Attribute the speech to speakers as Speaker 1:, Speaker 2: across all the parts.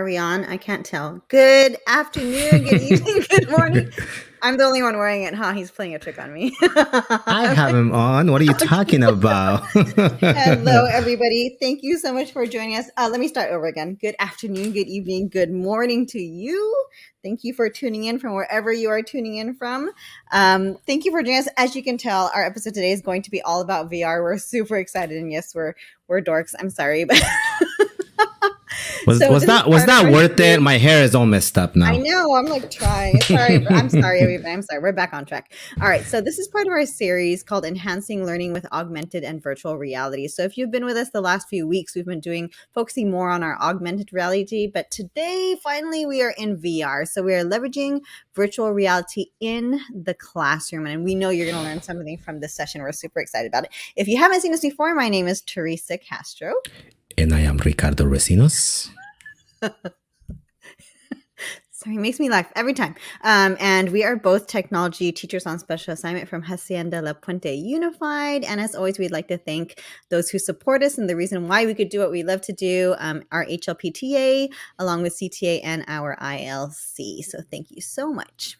Speaker 1: Are we on? I can't tell. Good afternoon, good evening, good morning. I'm the only one wearing it, huh? He's playing a trick on me.
Speaker 2: I have him on. What are you talking about?
Speaker 1: Hello, everybody. Thank you so much for joining us. Let me start over again. Good afternoon, good evening, good morning to you. Thank you for tuning in from wherever you are tuning in from. Thank you for joining us. As you can tell, our episode today is going to be all about VR. We're super excited, and yes, we're dorks. I'm sorry, but
Speaker 2: was that worth it? My hair is all messed up now.
Speaker 1: I know. I'm like trying. Sorry. I'm sorry, everybody. I'm sorry. We're back on track. All right. So this is part of our series called Enhancing Learning with Augmented and Virtual Reality. So if you've been with us the last few weeks, we've been focusing more on our augmented reality. But today, finally, we are in VR. So we are leveraging virtual reality in the classroom. And we know you're going to learn something from this session. We're super excited about it. If you haven't seen us before, my name is Teresa Castro.
Speaker 2: And I am Ricardo Recinos.
Speaker 1: Sorry, it makes me laugh every time. And we are both technology teachers on special assignment from Hacienda La Puente Unified. And as always, we'd like to thank those who support us and the reason why we could do what we love to do, our HLPTA, along with CTA and our ILC. So thank you so much.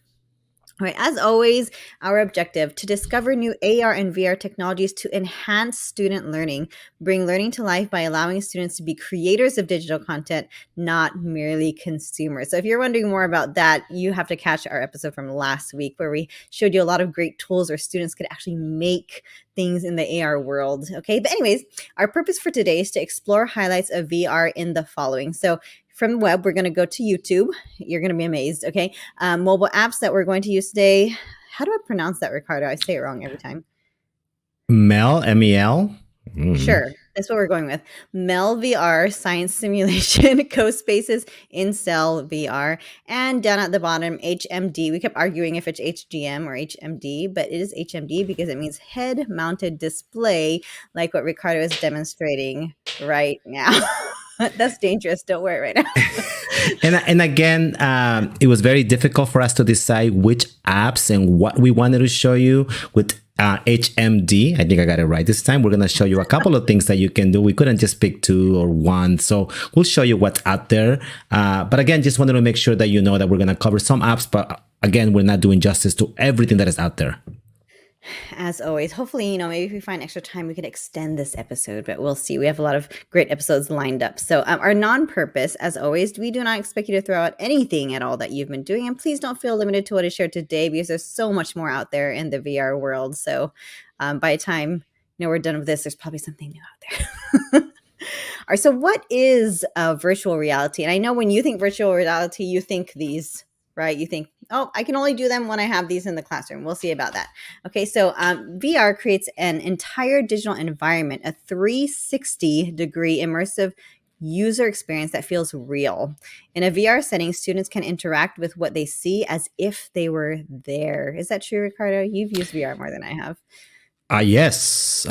Speaker 1: All right, as always, our objective to discover new AR and VR technologies to enhance student learning, bring learning to life by allowing students to be creators of digital content, not merely consumers. So if you're wondering more about that, you have to catch our episode from last week where we showed you a lot of great tools where students could actually make things in the AR world. Okay, but anyways, our purpose for today is to explore highlights of VR in the following. So from the web, we're going to go to YouTube. You're going to be amazed, okay? Mobile apps that we're going to use today. How do I pronounce that, Ricardo? I say it wrong every time.
Speaker 2: MEL, M-E-L?
Speaker 1: Mm-hmm. Sure, that's what we're going with. MEL VR, Science Simulation, CoSpaces, InCell VR, and down at the bottom, HMD. We kept arguing if it's HGM or HMD, but it is HMD because it means head-mounted display, like what Ricardo is demonstrating right now. That's dangerous. Don't wear it right
Speaker 2: now. and again, it was very difficult for us to decide which apps and what we wanted to show you with HMD. I think I got it right this time. We're going to show you a couple of things that you can do. We couldn't just pick two or one. So we'll show you what's out there. But again, just wanted to make sure that you know that we're going to cover some apps. But again, we're not doing justice to everything that is out there.
Speaker 1: As always, hopefully, maybe if we find extra time, we could extend this episode, but we'll see. We have a lot of great episodes lined up. So our non-purpose, as always, we do not expect you to throw out anything at all that you've been doing. And please don't feel limited to what is shared today because there's so much more out there in the VR world. So by the time we're done with this, there's probably something new out there. All right. So what is virtual reality? And I know when you think virtual reality, you think these, right? You think, oh, I can only do them when I have these in the classroom. We'll see about that. Okay, so VR creates an entire digital environment, a 360-degree immersive user experience that feels real. In a VR setting, students can interact with what they see as if they were there. Is that true, Ricardo? You've used VR more than I have.
Speaker 2: Yes,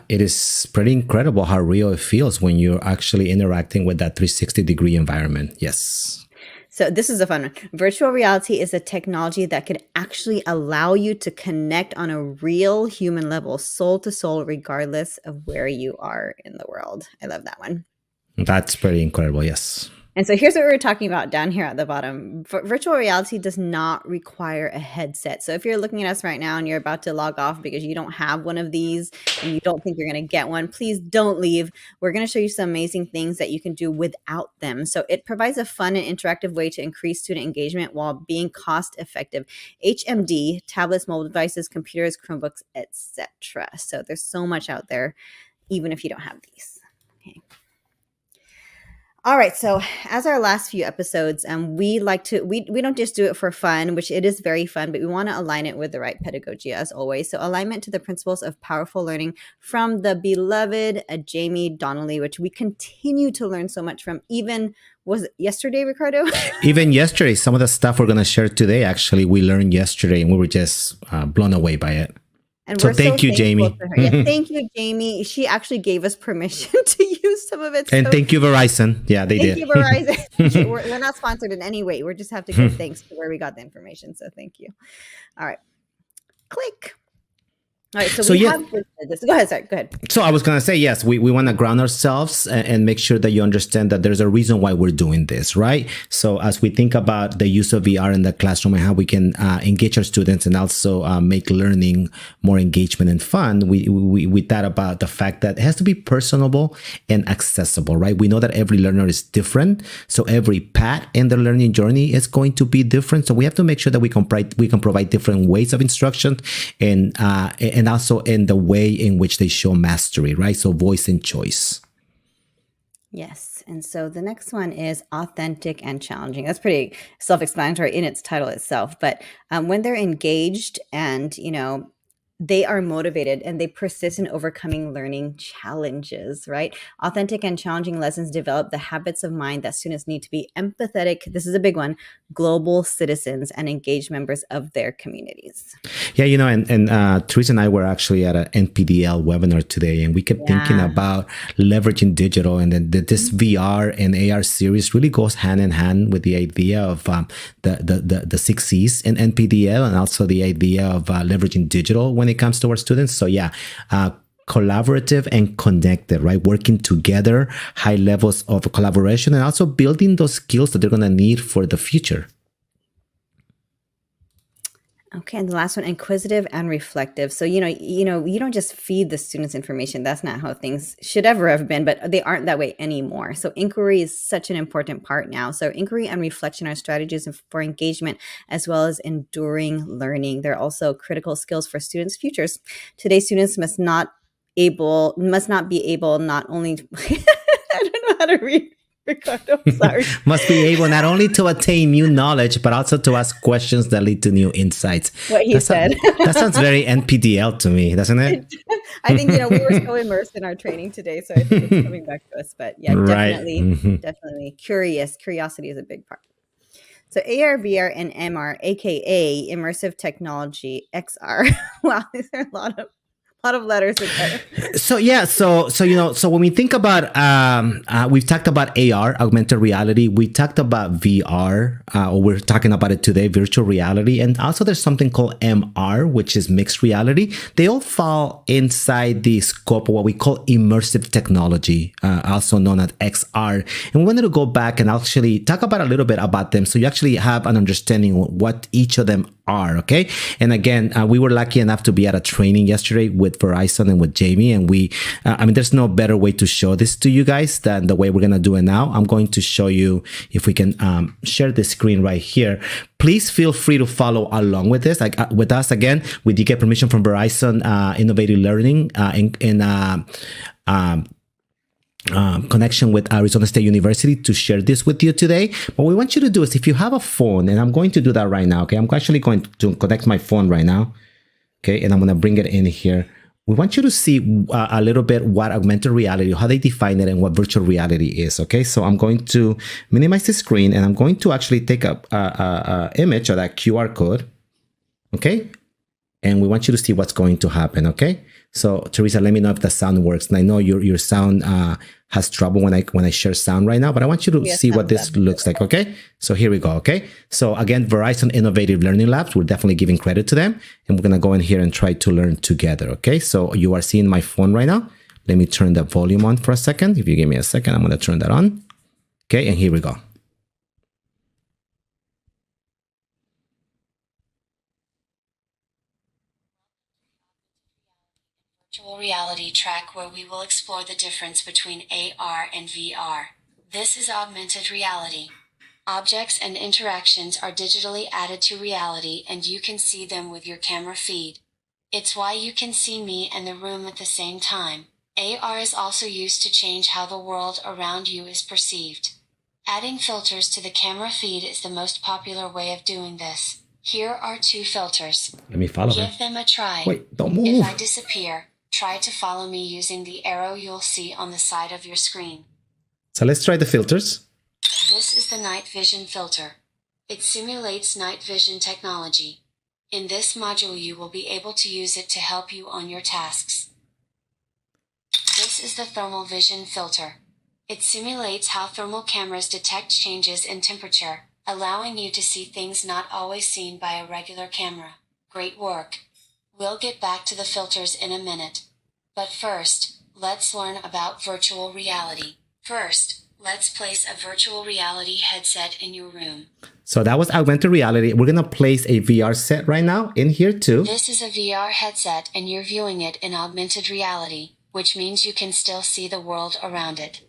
Speaker 2: it is pretty incredible how real it feels when you're actually interacting with that 360-degree environment. Yes.
Speaker 1: So this is a fun one. Virtual reality is a technology that can actually allow you to connect on a real human level, soul to soul, regardless of where you are in the world. I love that one.
Speaker 2: That's pretty incredible, yes.
Speaker 1: And so here's what we were talking about down here at the bottom. Virtual reality does not require a headset. So if you're looking at us right now and you're about to log off because you don't have one of these and you don't think you're going to get one, please don't leave. We're going to show you some amazing things that you can do without them. So it provides a fun and interactive way to increase student engagement while being cost effective. HMD, tablets, mobile devices, computers, Chromebooks, etc. So there's so much out there, even if you don't have these. Okay. All right. So as our last few episodes, we don't just do it for fun, which it is very fun, but we want to align it with the right pedagogy as always. So alignment to the principles of powerful learning from the beloved Jamie Donnelly, which we continue to learn so much from. Even was it yesterday, Ricardo?
Speaker 2: Even yesterday, some of the stuff we're going to share today, actually, we learned yesterday and we were just blown away by it.
Speaker 1: And
Speaker 2: so thank you, Jamie.
Speaker 1: Yeah, thank you, Jamie. She actually gave us permission to use some of it.
Speaker 2: And thank you, Verizon. Yeah, they did.
Speaker 1: Thank you, Verizon. we're not sponsored in any way. We just have to give thanks to where we got the information. So thank you. All right. Click. All right, so
Speaker 2: So
Speaker 1: we
Speaker 2: yeah,
Speaker 1: have visited this. Go ahead, sorry. Go ahead.
Speaker 2: so I was going to say, yes, we want to ground ourselves and make sure that you understand that there's a reason why we're doing this, right? So as we think about the use of VR in the classroom and how we can engage our students and also make learning more engagement and fun, we thought about the fact that it has to be personable and accessible, right? We know that every learner is different. So every path in their learning journey is going to be different. So we have to make sure that we can provide different ways of instruction and also in the way in which they show mastery, right? So voice and choice.
Speaker 1: Yes. And so the next one is authentic and challenging. That's pretty self-explanatory in its title itself. But when they're engaged and, they are motivated and they persist in overcoming learning challenges, right? Authentic and challenging lessons develop the habits of mind that students need to be empathetic. This is a big one, global citizens and engaged members of their communities.
Speaker 2: Yeah, and Teresa and I were actually at an NPDL webinar today, and we kept thinking
Speaker 1: Yeah.
Speaker 2: about leveraging digital, and then this VR and AR series really goes hand in hand with the idea of the 6 C's in NPDL, and also the idea of leveraging digital when it comes to our students. So yeah. Collaborative and connected, right? Working together, high levels of collaboration, and also building those skills that they're going to need for the future.
Speaker 1: Okay, and the last one, inquisitive and reflective. So, you don't just feed the students information. That's not how things should ever have been, but they aren't that way anymore. So inquiry is such an important part now. So inquiry and reflection are strategies for engagement as well as enduring learning. They're also critical skills for students' futures. Today's students must not be able not only I don't know how to read. Ricardo, sorry.
Speaker 2: Must be able not only to attain new knowledge, but also to ask questions that lead to new insights.
Speaker 1: What he said.
Speaker 2: That sounds very NPDL to me, doesn't it?
Speaker 1: I think, we were so immersed in our training today, so I think it's coming back to us. But yeah,
Speaker 2: Right.
Speaker 1: definitely Curiosity is a big part. So AR, VR, and MR, aka immersive technology, XR. Wow, these are a lot of letters in there.
Speaker 2: So yeah, so when we think about we've talked about AR, augmented reality. We talked about VR, or we're talking about it today, virtual reality, and also there's something called MR, which is mixed reality. They all fall inside the scope of what we call immersive technology, also known as XR. And we wanted to go back and actually talk about a little bit about them, so you actually have an understanding of what each of them are. Okay, and again, we were lucky enough to be at a training yesterday with Verizon and with Jamie, and there's no better way to show this to you guys than the way we're gonna do it now. I'm going to show you, if we can share the screen right here. Please feel free to follow along with this, with us. Again, we did get permission from Verizon Innovative Learning connection with Arizona State University to share this with you today. What we want you to do is, if you have a phone, and I'm going to do that right now, okay? I'm actually going to connect my phone right now, okay? And I'm going to bring it in here. We want you to see a little bit what augmented reality, how they define it, and what virtual reality is, okay? So I'm going to minimize the screen, and I'm going to actually take a image of that QR code, okay? And we want you to see what's going to happen, okay? So Teresa, let me know if the sound works. And I know your sound has trouble when I share sound right now, but I want you to see what this looks like, okay? So here we go, okay? So again, Verizon Innovative Learning Labs, we're definitely giving credit to them, and we're gonna go in here and try to learn together, okay? So you are seeing my phone right now. Let me turn the volume on for a second. If you give me a second, I'm gonna turn that on. Okay, and here we go.
Speaker 3: Virtual reality track where we will explore the difference between AR and VR. This is augmented reality. Objects and interactions are digitally added to reality and you can see them with your camera feed. It's why you can see me and the room at the same time. AR is also used to change how the world around you is perceived. Adding filters to the camera feed is the most popular way of doing this. Here are 2 filters.
Speaker 2: Let me follow her.
Speaker 3: Give them a try.
Speaker 2: Wait, don't move.
Speaker 3: If I disappear, try to follow me using the arrow you'll see on the side of your screen.
Speaker 2: So let's try the filters.
Speaker 3: This is the night vision filter. It simulates night vision technology. In this module, you will be able to use it to help you on your tasks. This is the thermal vision filter. It simulates how thermal cameras detect changes in temperature, allowing you to see things not always seen by a regular camera. Great work. We'll get back to the filters in a minute. But first, let's learn about virtual reality. First, let's place a virtual reality headset in your room.
Speaker 2: So that was augmented reality. We're going to place a VR set right now in here too.
Speaker 3: This is a VR headset and you're viewing it in augmented reality, which means you can still see the world around it.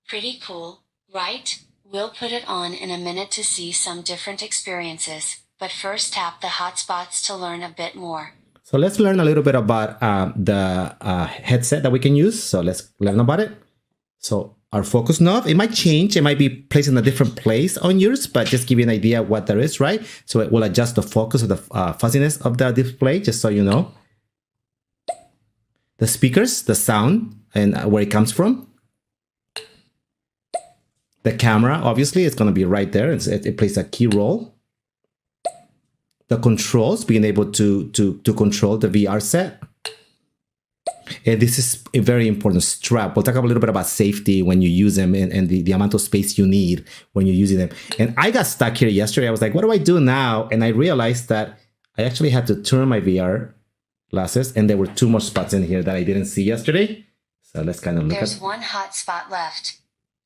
Speaker 3: Pretty cool, right? We'll put it on in a minute to see some different experiences, but first tap the hotspots to learn a bit more.
Speaker 2: So let's learn a little bit about the headset that we can use. So let's learn about it. So our focus knob, it might change. It might be placed in a different place on yours, but just give you an idea of what there is, right? So it will adjust the focus of the fuzziness of the display, just so you know. The speakers, the sound, and where it comes from. The camera, obviously, is going to be right there. It plays a key role. The controls, being able to control the VR set. And this is a very important strap. We'll talk a little bit about safety when you use them and the amount of space you need when you're using them. And I got stuck here yesterday. I was like, what do I do now? And I realized that I actually had to turn my VR glasses, and there were 2 more spots in here that I didn't see yesterday. So let's kind of look
Speaker 3: There's
Speaker 2: at
Speaker 3: one hot spot left.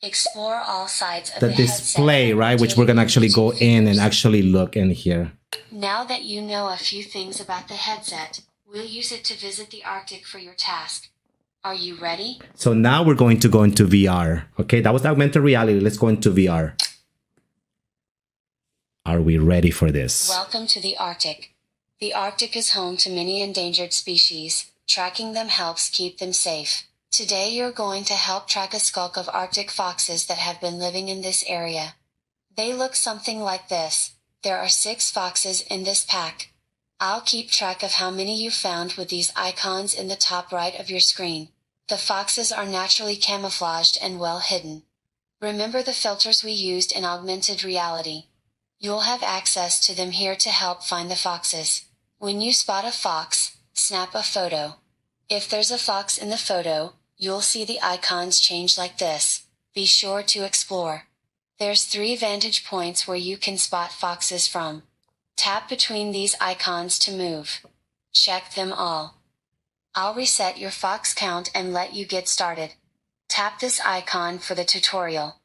Speaker 3: Explore all sides of
Speaker 2: the
Speaker 3: the
Speaker 2: display,
Speaker 3: headset,
Speaker 2: right? Which we're going to actually go in and actually look in here.
Speaker 3: Now that you know a few things about the headset, we'll use it to visit the Arctic for your task. Are you ready?
Speaker 2: So now we're going to go into VR. Okay, that was augmented reality. Let's go into VR. Are we ready for this?
Speaker 3: Welcome to the Arctic. The Arctic is home to many endangered species. Tracking them helps keep them safe. Today you're going to help track a skulk of Arctic foxes that have been living in this area. They look something like this. There are 6 foxes in this pack. I'll keep track of how many you found with these icons in the top right of your screen. The foxes are naturally camouflaged and well hidden. Remember the filters we used in augmented reality. You'll have access to them here to help find the foxes. When you spot a fox, snap a photo. If there's a fox in the photo, you'll see the icons change like this. Be sure to explore. There's 3 vantage points where you can spot foxes from. Tap between these icons to move. Check them all. I'll reset your fox count and let you get started. Tap this icon for the tutorial.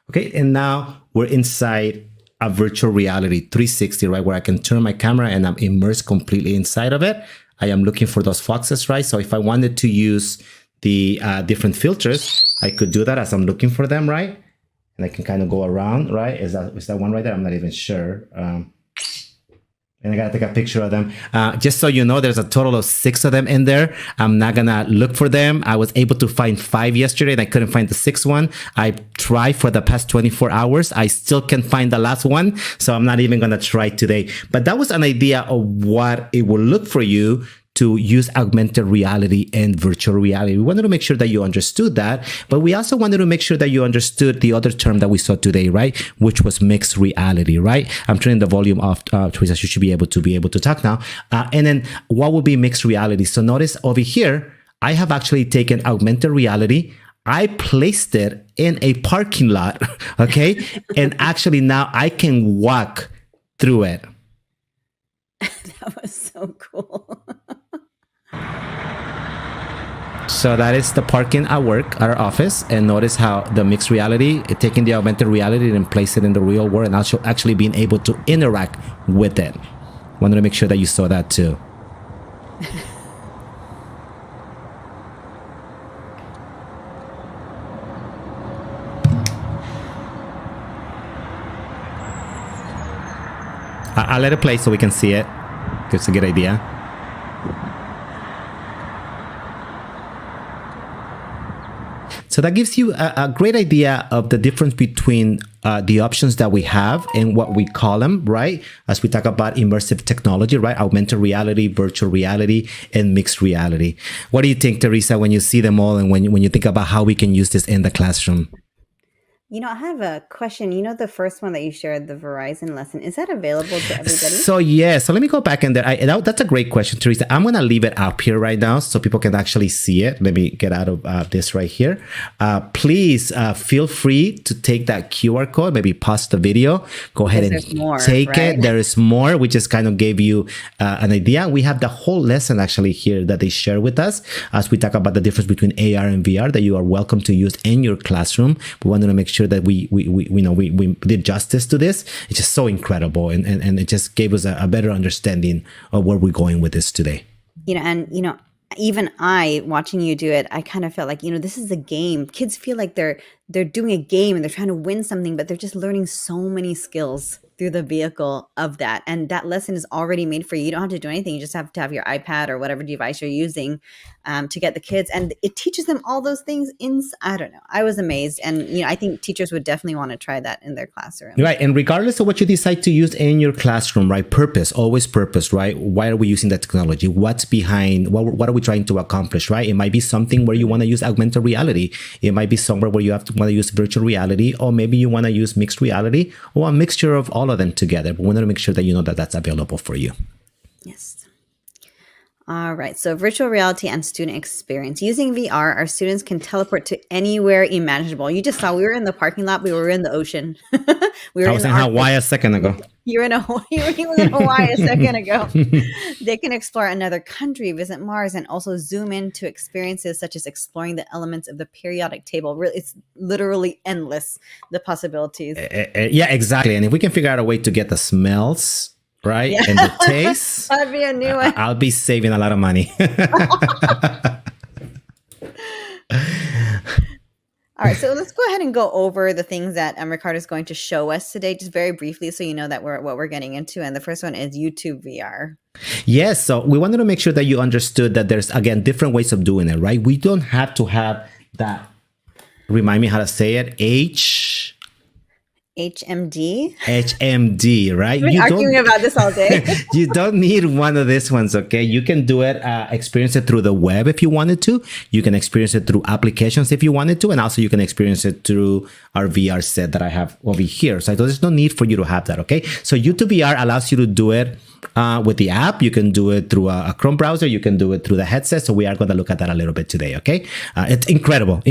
Speaker 2: Okay, and now we're inside a virtual reality 360, right? Where I can turn my camera and I'm immersed completely inside of it. I am looking for those foxes, right? So if I wanted to use the different filters, I could do that as I'm looking for them, right? And I can kind of go around, right? Is that one right there? I'm not even sure. And I gotta take a picture of them. Just so you know, there's a total of 6 of them in there. I'm not gonna look for them. I was able to find 5 yesterday and I couldn't find the 6th one. I tried for the past 24 hours. I still can't find the last one. So I'm not even gonna try today. But that was an idea of what it will look for you to use augmented reality and virtual reality. We wanted to make sure that you understood that, but we also wanted to make sure that you understood the other term that we saw today, right? Which was mixed reality, right? I'm turning the volume off, Teresa. You should be able to talk now. And then what would be mixed reality? So notice over here, I have actually taken augmented reality. I placed it in a parking lot, okay? And actually now I can walk through it.
Speaker 1: That was so cool.
Speaker 2: So that is the parking at work, at our office. And notice how the mixed reality, taking the augmented reality and place it in the real world and also actually being able to interact with it. Wanted to make sure that you saw that too. I'll let it play so we can see it. Gives a good idea. So that gives you a great idea of the difference between the options that we have and what we call them, right? As we talk about immersive technology, right? Augmented reality, virtual reality, and mixed reality. What do you think, Teresa, when you see them all and when you think about how we can use this in the classroom?
Speaker 1: I have a question. The first one that you shared, the Verizon lesson, is that available to everybody?
Speaker 2: So yeah, so let me go back in there. That's a great question, Teresa. I'm gonna leave it up here right now so people can actually see it. Let me get out of this right here. Please feel free to take that QR code. Maybe pause the video. Go ahead and take
Speaker 1: right?
Speaker 2: it. There is more. We just kind of gave you an idea. We have the whole lesson actually here that they share with us as we talk about the difference between AR and VR that you are welcome to use in your classroom. We wanted to make sure that we did justice to this. It's just so incredible, and it just gave us a better understanding of where we're going with this today.
Speaker 1: Even I watching you do it, I kind of felt like, this is a game. Kids feel like they're doing a game and they're trying to win something, but they're just learning so many skills through the vehicle of that. And that lesson is already made for you. You don't have to do anything. You just have to have your iPad or whatever device you're using to get the kids. And it teaches them all those things I don't know. I was amazed. And, I think teachers would definitely want to try that in their classroom.
Speaker 2: Right. And regardless of what you decide to use in your classroom, right? Purpose, always purpose, right? Why are we using that technology? What's behind, what are we trying to accomplish, right? It might be something where you want to use augmented reality. It might be somewhere where you want to use virtual reality, or maybe you want to use mixed reality, or a mixture of all of them together. But we want to make sure that you know that that's available for you.
Speaker 1: Yes. All right. So virtual reality and student experience. Using VR, our students can teleport to anywhere imaginable. You just saw we were in the parking lot. We were in the ocean.
Speaker 2: I was in Hawaii a second ago.
Speaker 1: You were in Hawaii a second ago. They can explore another country, visit Mars, and also zoom into experiences such as exploring the elements of the periodic table. Really, it's literally endless, the possibilities.
Speaker 2: Yeah, exactly. And if we can figure out a way to get the smells, right, and the taste,
Speaker 1: that'd be a new one.
Speaker 2: I'll be saving a lot of money.
Speaker 1: All right, so let's go ahead and go over the things that Ricardo is going to show us today, just very briefly, so you know that what we're getting into. And the first one is YouTube VR.
Speaker 2: Yes, so we wanted to make sure that you understood that there's, again, different ways of doing it, right? We don't have to have that. Remind me how to say it. HMD, right?
Speaker 1: We've been arguing about this all day.
Speaker 2: You don't need one of these ones, okay? You can do it, experience it through the web if you wanted to. You can experience it through applications if you wanted to. And also you can experience it through our VR set that I have over here. So there's no need for you to have that, okay? So YouTube VR allows you to do it with the app. You can do it through a Chrome browser. You can do it through the headset. So we are going to look at that a little bit today, okay? It's incredible.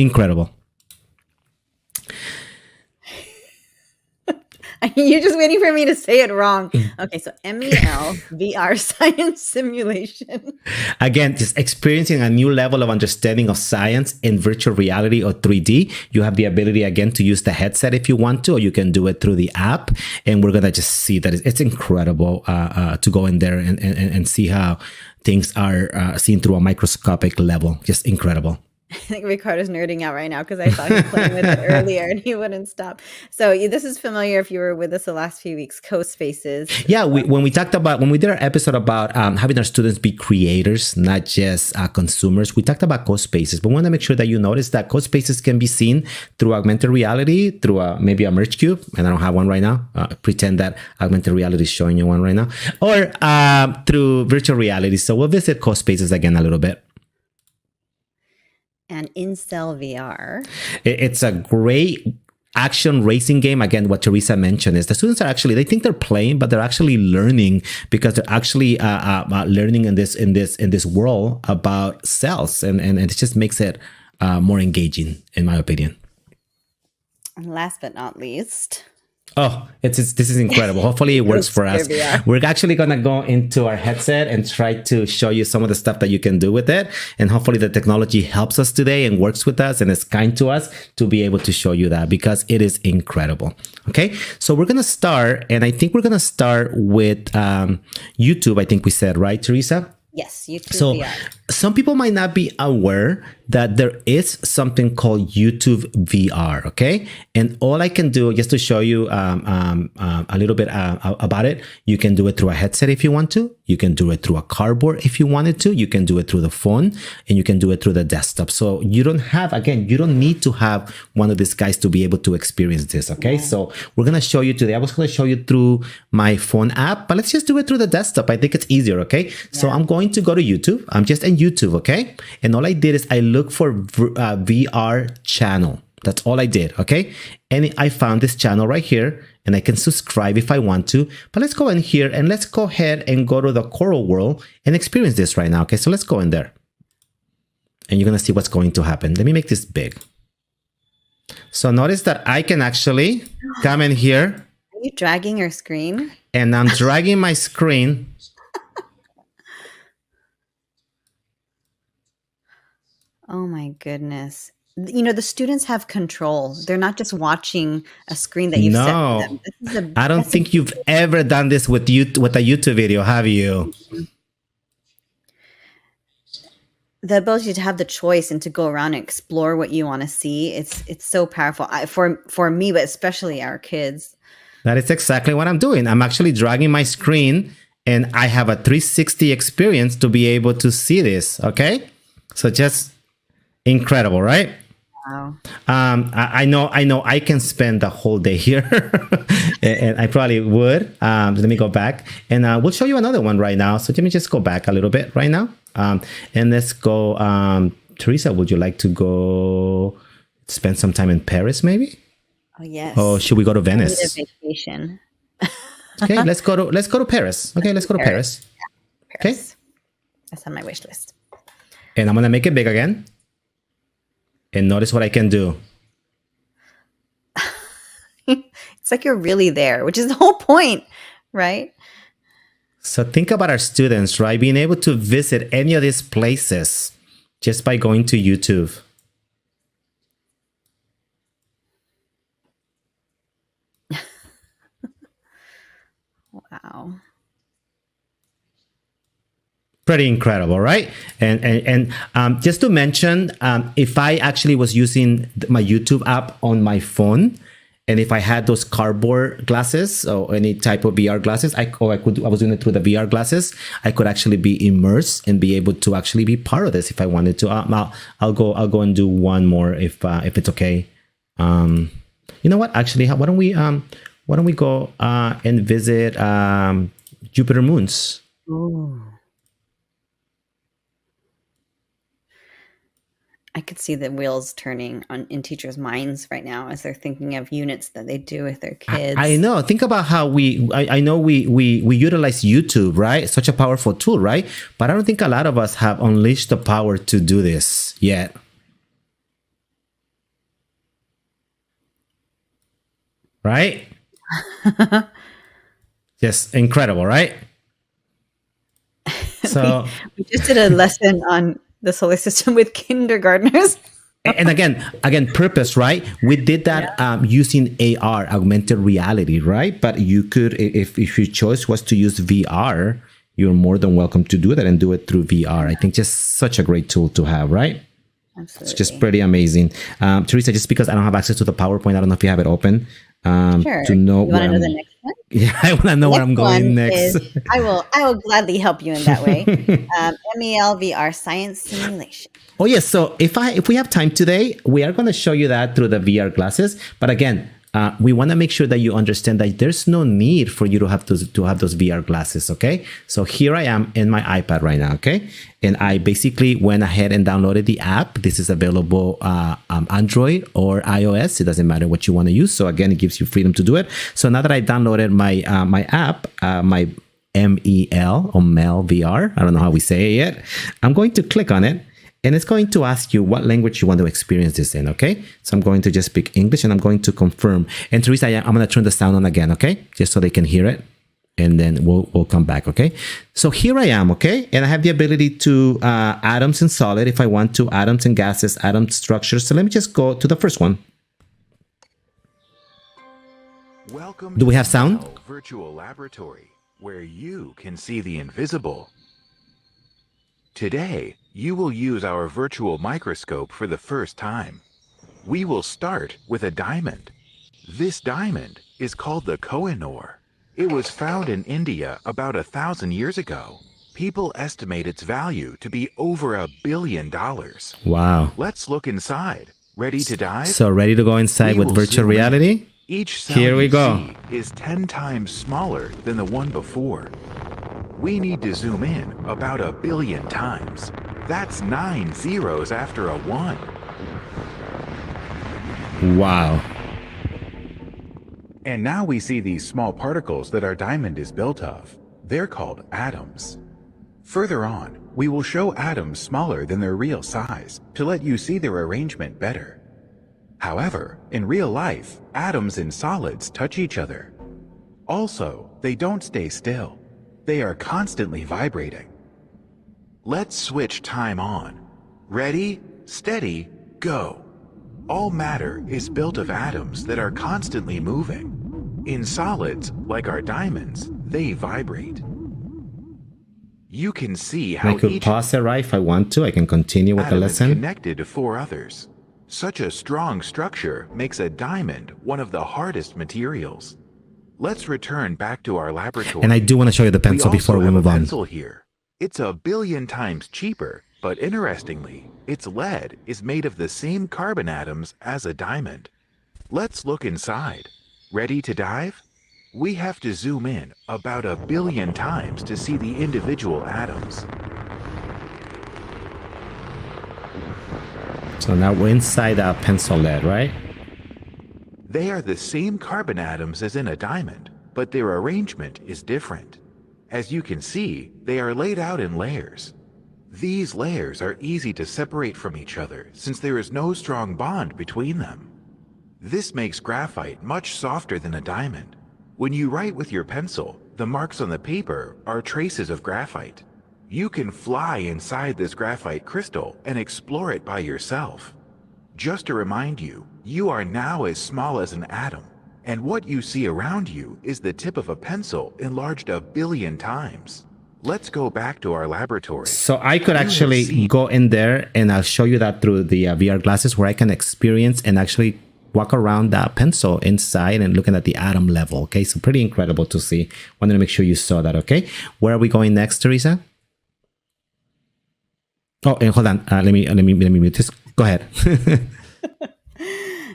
Speaker 1: You're just waiting for me to say it wrong. Okay, so MEL, VR science simulation.
Speaker 2: Again, just experiencing a new level of understanding of science in virtual reality or 3D. You have the ability, again, to use the headset if you want to, or you can do it through the app. And we're going to just see that it's incredible to go in there and see how things are seen through a microscopic level. Just incredible.
Speaker 1: I think Ricardo's nerding out right now because I saw him playing with it earlier and he wouldn't stop. So this is familiar if you were with us the last few weeks, co-spaces.
Speaker 2: Yeah, when we did our episode about having our students be creators, not just consumers, we talked about co-spaces. But we want to make sure that you notice that co-spaces can be seen through augmented reality, through maybe a merge cube. And I don't have one right now. Pretend that augmented reality is showing you one right now. Or through virtual reality. So we'll visit co-spaces again a little bit.
Speaker 1: And Incel VR.
Speaker 2: It's a great action racing game. Again, what Teresa mentioned is the students are actually, they think they're playing, but they're actually learning because they're actually learning in this world about cells, and it just makes it more engaging, in my opinion.
Speaker 1: And last but not least.
Speaker 2: Oh, this is incredible. Hopefully it works for us. We're actually going to go into our headset and try to show you some of the stuff that you can do with it. And hopefully the technology helps us today and works with us and is kind to us to be able to show you that, because it is incredible. Okay, so we're going to start, and I think we're going to start with YouTube, I think we said, right, Teresa?
Speaker 1: Yes, YouTube
Speaker 2: so
Speaker 1: VR.
Speaker 2: Some people might not be aware that there is something called YouTube VR, okay? And all I can do, just to show you a little bit about it, you can do it through a headset if you want to. You can do it through a cardboard if you wanted to. You can do it through the phone, and you can do it through the desktop. So you don't need to have one of these guys to be able to experience this, okay? Yeah. So we're going to show you today. I was going to show you through my phone app, but let's just do it through the desktop. I think it's easier, okay? Yeah. So I'm going to go to YouTube. I'm just in YouTube, okay? And all I did is I look for VR channel. That's all I did, okay? And I found this channel right here, and I can subscribe if I want to. But let's go in here, and let's go ahead and go to the Coral World and experience this right now, okay? So let's go in there. And you're going to see what's going to happen. Let me make this big. So notice that I can actually come in here.
Speaker 1: Are you dragging your screen?
Speaker 2: And I'm dragging my screen.
Speaker 1: Oh my goodness. You know, the students have control. They're not just watching a screen that you've set for them. This is
Speaker 2: I don't think you've ever done this with a YouTube video, have you?
Speaker 1: The ability to have the choice and to go around and explore what you want to see. It's so powerful for me, but especially our kids.
Speaker 2: That is exactly what I'm doing. I'm actually dragging my screen, and I have a 360 experience to be able to see this. Okay. So just incredible, right?
Speaker 1: Wow.
Speaker 2: I know I can spend the whole day here and I probably would. Let me go back, and we'll show you another one right now. So let me just go back a little bit right now. And let's go. Teresa, would you like to go spend some time in Paris maybe?
Speaker 1: Oh yes.
Speaker 2: Or should we go to Venice?
Speaker 1: I need a vacation.
Speaker 2: Okay, let's go to Paris. Okay, let's go to Paris.
Speaker 1: Yeah, Paris. Okay. That's on my wish list.
Speaker 2: And I'm gonna make it big again. And notice what I can do.
Speaker 1: It's like you're really there, which is the whole point, right?
Speaker 2: So think about our students, right? Being able to visit any of these places just by going to YouTube.
Speaker 1: Wow.
Speaker 2: Pretty incredible, right? And just to mention, if I actually was using my YouTube app on my phone, and if I had those cardboard glasses or any type of VR glasses, I was doing it through the VR glasses, I could actually be immersed and be able to actually be part of this if I wanted to. I'll go and do one more if it's okay. You know what? Actually, why don't we go and visit Jupiter moons?
Speaker 1: Ooh. I could see the wheels turning in teachers' minds right now as they're thinking of units that they do with their kids.
Speaker 2: I know. Think about how I know we utilize YouTube, right? Such a powerful tool, right? But I don't think a lot of us have unleashed the power to do this yet. Right? Just incredible, right? So
Speaker 1: we just did a lesson on the solar system with kindergartners.
Speaker 2: And again, purpose, right? We did that using AR, augmented reality, right? But you could, if your choice was to use VR, you're more than welcome to do that and do it through VR. I think just such a great tool to have, right?
Speaker 1: Absolutely.
Speaker 2: It's just pretty amazing. Teresa, just because I don't have access to the PowerPoint, I don't know if you have it open.
Speaker 1: Sure.
Speaker 2: To know
Speaker 1: you want to know the next one?
Speaker 2: Yeah, I want to know where I'm going next.
Speaker 1: I will gladly help you in that way. MEL VR science simulation.
Speaker 2: Oh yes, so if we have time today, we are going to show you that through the VR glasses. But again, we want to make sure that you understand that there's no need for you to have those VR glasses. Okay, so here I am in my iPad right now. Okay, and I basically went ahead and downloaded the app. This is available Android or iOS. It doesn't matter what you want to use. So again, it gives you freedom to do it. So now that I downloaded my my app, my MEL or MEL VR, I don't know how we say it yet. I'm going to click on it. And it's going to ask you what language you want to experience this in, okay? So I'm going to just speak English and I'm going to confirm. And Teresa, I'm going to turn the sound on again, okay? Just so they can hear it. And then we'll come back, okay? So here I am, okay? And I have the ability to atoms and solid if I want to, atoms and gases, atom structures. So let me just go to the first one.
Speaker 4: Welcome.
Speaker 2: Do we have sound?
Speaker 4: Virtual laboratory, where you can see the invisible. Today, you will use our virtual microscope for the first time. We will start with a diamond. This diamond is called the Kohinoor. It was found in India about 1,000 years ago. People estimate its value to be over $1 billion.
Speaker 2: Wow.
Speaker 4: Let's look inside. Ready to dive?
Speaker 2: So ready to go inside with virtual reality?
Speaker 4: Each cell
Speaker 2: Here we
Speaker 4: you
Speaker 2: go.
Speaker 4: see is 10 times smaller than the one before. We need to zoom in about 1 billion times. That's 9 zeros after a 1.
Speaker 2: Wow.
Speaker 4: And now we see these small particles that our diamond is built of. They're called atoms. Further on, we will show atoms smaller than their real size to let you see their arrangement better. However, in real life, atoms in solids touch each other. Also, they don't stay still. They are constantly vibrating. Let's switch time on. Ready, steady, go. All matter is built of atoms that are constantly moving. In solids, like our diamonds, they vibrate. You can see how
Speaker 2: I could
Speaker 4: each
Speaker 2: pause it, right? If I want to, I can continue with the
Speaker 4: atom is
Speaker 2: lesson.
Speaker 4: connected to 4 others. Such a strong structure makes a diamond one of the hardest materials. Let's return back to our laboratory.
Speaker 2: And I do want to show you the
Speaker 4: We
Speaker 2: pencil before
Speaker 4: also
Speaker 2: we
Speaker 4: have
Speaker 2: move
Speaker 4: a
Speaker 2: on.
Speaker 4: pencil here. It's 1,000,000,000 times cheaper, but interestingly, its lead is made of the same carbon atoms as a diamond. Let's look inside. Ready to dive? We have to zoom in about 1,000,000,000 times to see the individual atoms.
Speaker 2: So now we're inside a pencil lead, right?
Speaker 4: They are the same carbon atoms as in a diamond, but their arrangement is different. As you can see, they are laid out in layers. These layers are easy to separate from each other since there is no strong bond between them. This makes graphite much softer than a diamond. When you write with your pencil, the marks on the paper are traces of graphite. You can fly inside this graphite crystal and explore it by yourself. Just to remind you, you are now as small as an atom, and what you see around you is the tip of a pencil enlarged 1,000,000,000 times. Let's go back to our laboratory.
Speaker 2: So I could
Speaker 4: You have
Speaker 2: actually
Speaker 4: seen-
Speaker 2: go in there and I'll show you that through the VR glasses where I can experience and actually walk around that pencil inside and looking at the atom level. Okay, so pretty incredible to see. Wanted to make sure you saw that. Okay, where are we going next, Teresa? Oh, and hold on. Let me mute this. Go ahead.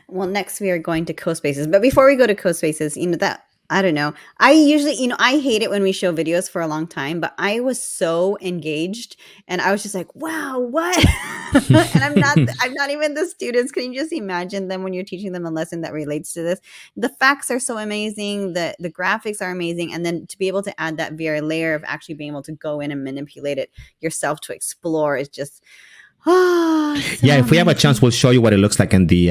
Speaker 1: Well, next we are going to CoSpaces. But before we go to CoSpaces, that I don't know. I usually, I hate it when we show videos for a long time, but I was so engaged and I was just like, wow, what? And I'm not even the students. Can you just imagine them when you're teaching them a lesson that relates to this? The facts are so amazing. The graphics are amazing. And then to be able to add that VR layer of actually being able to go in and manipulate it yourself to explore is just,
Speaker 2: yeah, if we have a chance, we'll show you what it looks like in the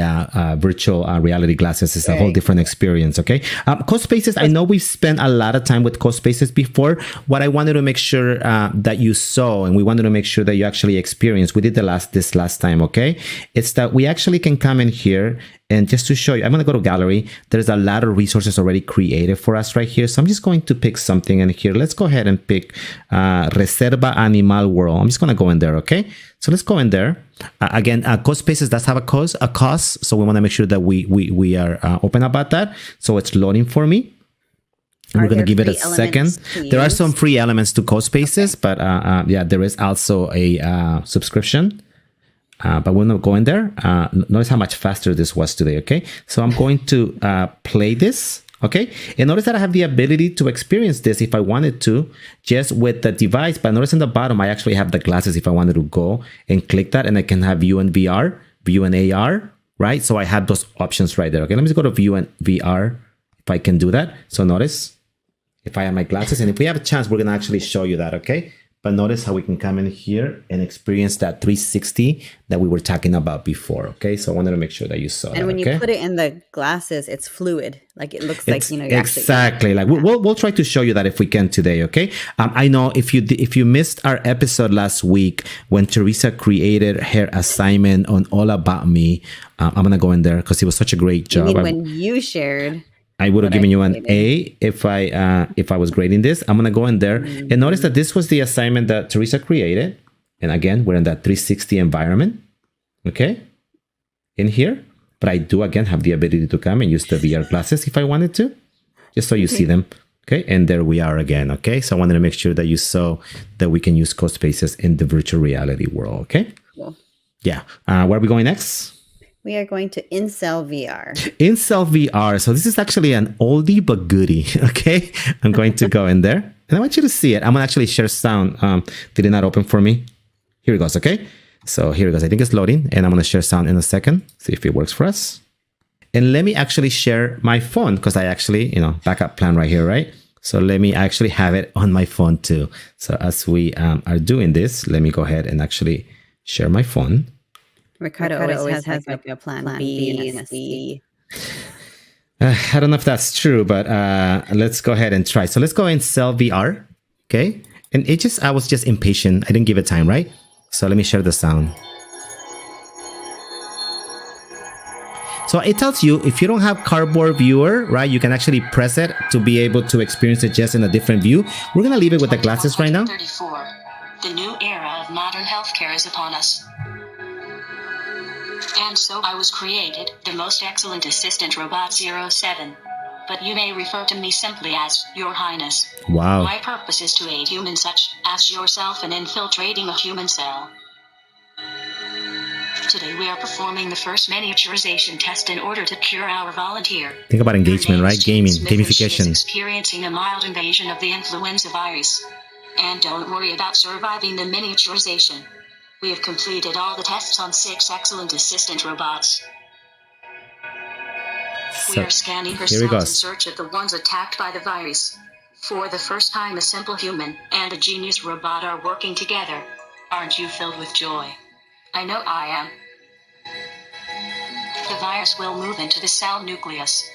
Speaker 2: virtual reality glasses. It's a whole different experience, okay? CoSpaces, I know we've spent a lot of time with CoSpaces before. What I wanted to make sure that you saw, and we wanted to make sure that you actually experienced, we did this last time, okay? It's that we actually can come in here and just to show you, I'm going to go to gallery. There's a lot of resources already created for us right here. So I'm just going to pick something in here. Let's go ahead and pick Reserva Animal World. I'm just going to go in there, okay? So let's go in there. Again, CoSpaces does have a cost. So we want to make sure that we are open about that. So it's loading for me. And we're going to give it a second. There are some free elements to CoSpaces, but yeah, there is also a subscription. But we're not going there. Notice how much faster this was today, okay? So I'm going to play this, okay? And notice that I have the ability to experience this if I wanted to, just with the device. But notice in the bottom, I actually have the glasses if I wanted to go and click that. And I can have view and VR, view and AR, right? So I have those options right there, okay? Let me just go to view and VR if I can do that. So notice if I have my glasses. And if we have a chance, we're going to actually show you that, okay? But notice how we can come in here and experience that 360 that we were talking about before, okay? So I wanted to make sure that you saw that,
Speaker 1: and when
Speaker 2: okay?
Speaker 1: you put it in the glasses, it's fluid. Like it looks like, you're
Speaker 2: exactly. Like we'll try to show you that if we can today, okay? I know if you missed our episode last week when Teresa created her assignment on All About Me, I'm going to go in there because it was such a great job.
Speaker 1: You mean when you shared...
Speaker 2: I would have given you an A if I was grading this. I'm gonna go in there and notice that this was the assignment that Teresa created. And again, we're in that 360 environment, okay? In here, but I do again have the ability to come and use the VR glasses if I wanted to, just so you see them, okay? And there we are again, okay? So I wanted to make sure that you saw that we can use CoSpaces in the virtual reality world, okay?
Speaker 1: Cool.
Speaker 2: Yeah. Where are we going next?
Speaker 1: We are going to Incel VR.
Speaker 2: Incel VR. So this is actually an oldie but goodie, okay? I'm going to go in there and I want you to see it. I'm going to actually share sound. Did it not open for me? Here it goes, okay? So here it goes. I think it's loading and I'm going to share sound in a second. See if it works for us. And let me actually share my phone because I actually, backup plan right here, right? So let me actually have it on my phone too. So as we are doing this, let me go ahead and actually share my phone.
Speaker 1: Ricardo always has like a plan B and a C.
Speaker 2: I don't know if that's true, but let's go ahead and try. So let's go and sell VR, okay? And I was just impatient. I didn't give it time, right? So let me share the sound. So it tells you if you don't have cardboard viewer, right, you can actually press it to be able to experience it just in a different view. We're going to leave it with the glasses right now.
Speaker 3: 34. The new era of modern healthcare is upon us. And so I was created, the most excellent assistant robot 07. But you may refer to me simply as Your Highness.
Speaker 2: Wow.
Speaker 3: My purpose is to aid humans such as yourself in infiltrating a human cell. Today we are performing the first miniaturization test in order to cure our volunteer.
Speaker 2: Think about engagement, right? Gaming,
Speaker 3: Smith,
Speaker 2: gamification.
Speaker 3: She is experiencing a mild invasion of the influenza virus. And don't worry about surviving the miniaturization. We have completed all the tests on 6 excellent assistant robots. We are scanning for cells in search of the ones attacked by the virus. For the first time, a simple human and a genius robot are working together. Aren't you filled with joy? I know I am. The virus will move into the cell nucleus.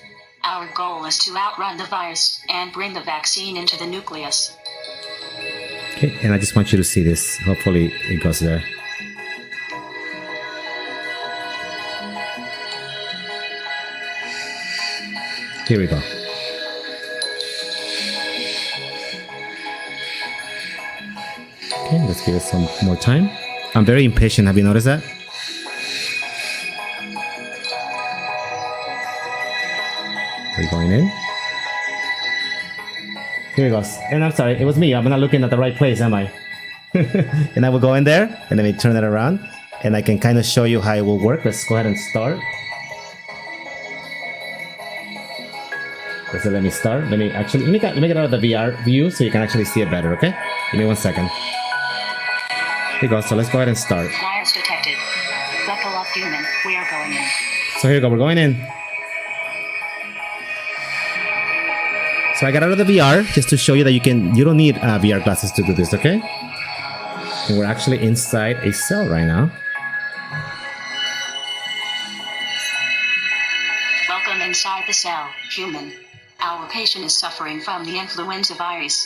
Speaker 3: Our goal is to outrun the virus and bring the vaccine into the nucleus.
Speaker 2: Okay, and I just want you to see this. Hopefully it goes there. Here we go. Okay, let's give it some more time. I'm very impatient. Have you noticed that? We're going in. Here it goes. And I'm sorry, it was me. I'm not looking at the right place, am I? And I will go in there and let me turn it around and I can kind of show you how it will work. Let's go ahead and start. So let me start. Let me get out of the VR view so you can actually see it better, okay? Give me 1 second. Here you go. So let's go ahead and start.
Speaker 3: Virus detected. Buckle up, human. We are going in.
Speaker 2: So here you go. We're going in. So I got out of the VR just to show you that you don't need VR glasses to do this, okay? And we're actually inside a cell right now.
Speaker 3: Welcome inside the cell, human. Our patient is suffering from the influenza virus.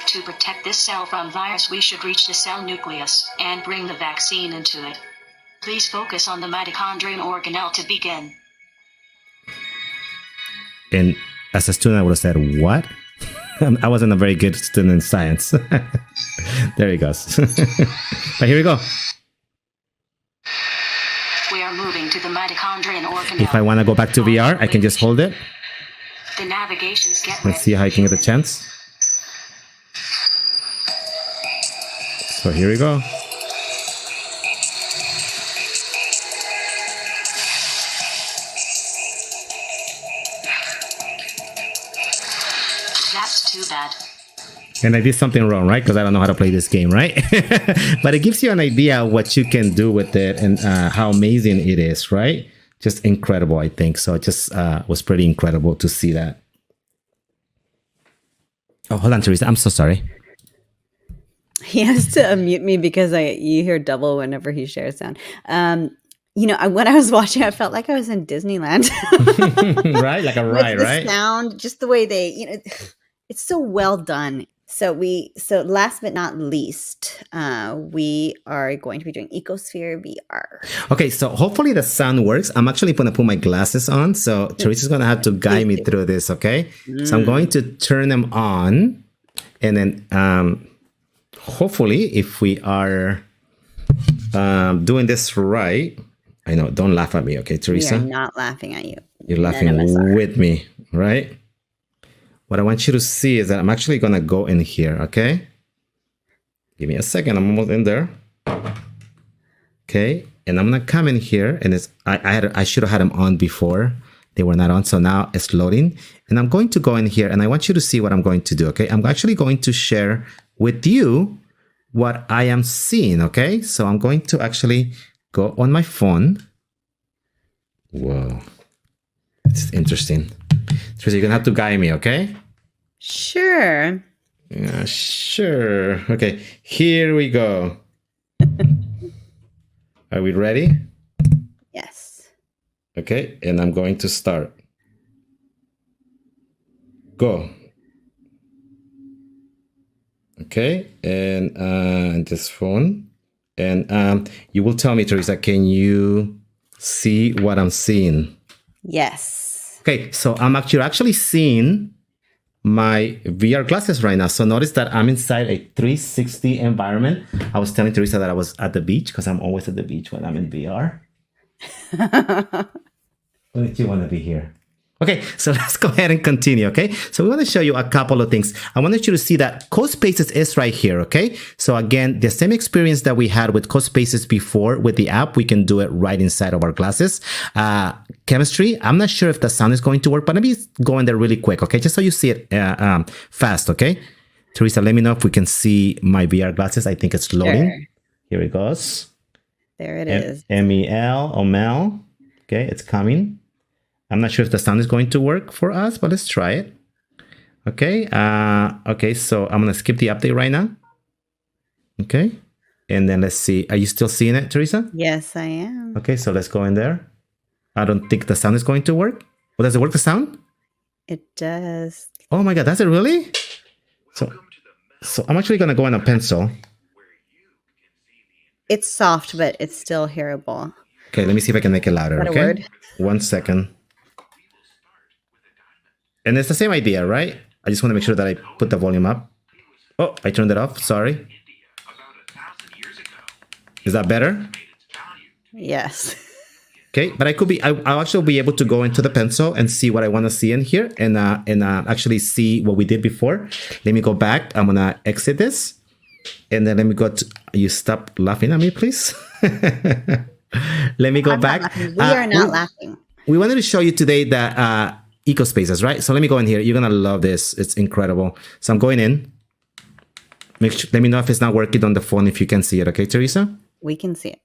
Speaker 3: To protect this cell from virus, we should reach the cell nucleus and bring the vaccine into it. Please focus on the mitochondrial organelle to begin.
Speaker 2: And as a student, I would have said, what? I wasn't a very good student in science. There he goes. But here we go.
Speaker 3: We are moving to the mitochondrial organelle.
Speaker 2: If I want to go back to VR, I can just hold it.
Speaker 3: The navigations get
Speaker 2: Let's see how I can get the chance. So here we go.
Speaker 3: That's too bad.
Speaker 2: And I did something wrong, right? Because I don't know how to play this game, right? But it gives you an idea what you can do with it and how amazing it is, right? Just incredible, I think. So it just was pretty incredible to see that. Oh, hold on, Teresa. I'm so sorry.
Speaker 1: He has to unmute me because you hear double whenever he shares sound. When I was watching, I felt like I was in Disneyland.
Speaker 2: Right? Like a ride, right?
Speaker 1: Sound, just the way they, it's so well done. So last but not least, we are going to be doing Ecosphere VR.
Speaker 2: Okay, so hopefully the sound works. I'm actually going to put my glasses on. So Teresa's going to have to guide me through this, okay? So I'm going to turn them on. And then hopefully if we are doing this right, I know, don't laugh at me, okay, Teresa?
Speaker 1: We are not laughing at you.
Speaker 2: You're laughing with me, right? What I want you to see is that I'm actually going to go in here, okay? Give me a second. I'm almost in there. Okay. And I'm going to come in here. And I should have had them on before. They were not on. So now it's loading. And I'm going to go in here. And I want you to see what I'm going to do, okay? I'm actually going to share with you what I am seeing, okay? So I'm going to actually go on my phone. Whoa. It's interesting. Teresa, you're gonna have to guide me, okay?
Speaker 1: Sure.
Speaker 2: Sure. Okay, here we go. Are we ready?
Speaker 1: Yes.
Speaker 2: Okay, and I'm going to start. Go. Okay, and this phone. And you will tell me, Teresa, can you see what I'm seeing?
Speaker 1: Yes.
Speaker 2: Okay, so I'm actually seeing my VR glasses right now. So notice that I'm inside a 360 environment. I was telling Teresa that I was at the beach because I'm always at the beach when I'm in VR. When did you want to be here? Okay, so let's go ahead and continue, okay? So we want to show you a couple of things. I wanted you to see that CodeSpaces is right here, okay? So again, the same experience that we had with CodeSpaces before with the app, we can do it right inside of our glasses. Chemistry, I'm not sure if the sound is going to work, but let me go in there really quick, okay? Just so you see it fast, okay? Teresa, let me know if we can see my VR glasses. I think it's loading.
Speaker 1: Sure.
Speaker 2: Here it goes.
Speaker 1: There it is.
Speaker 2: Omel. Okay, it's coming. I'm not sure if the sound is going to work for us, but let's try it. Okay. Okay, so I'm going to skip the update right now. Okay. And then let's see. Are you still seeing it, Teresa?
Speaker 1: Yes, I am.
Speaker 2: Okay, so let's go in there. I don't think the sound is going to work. Well, does it work, the sound?
Speaker 1: It does.
Speaker 2: Oh my God, does it really? So I'm actually going to go in a pencil.
Speaker 1: It's soft, but it's still hearable.
Speaker 2: Okay, let me see if I can make it louder.
Speaker 1: Is that a
Speaker 2: Okay.
Speaker 1: word?
Speaker 2: 1 second. And it's the same idea, right? I just want to make sure that I put the volume up. Oh, I turned it off. Sorry. Is that better?
Speaker 1: Yes.
Speaker 2: Okay, but I'll actually be able to go into the pencil and see what I want to see in here and actually see what we did before. Let me go back. I'm going to exit this. And then let me go to, you stop laughing at me, please. Let me go
Speaker 1: I'm
Speaker 2: back.
Speaker 1: not laughing. We are not laughing.
Speaker 2: We wanted to show you today that EcoSpaces, right? So let me go in here. You're going to love this. It's incredible. So I'm going in. Let me know if it's not working on the phone, if you can see it. Okay, Teresa?
Speaker 1: We can see it.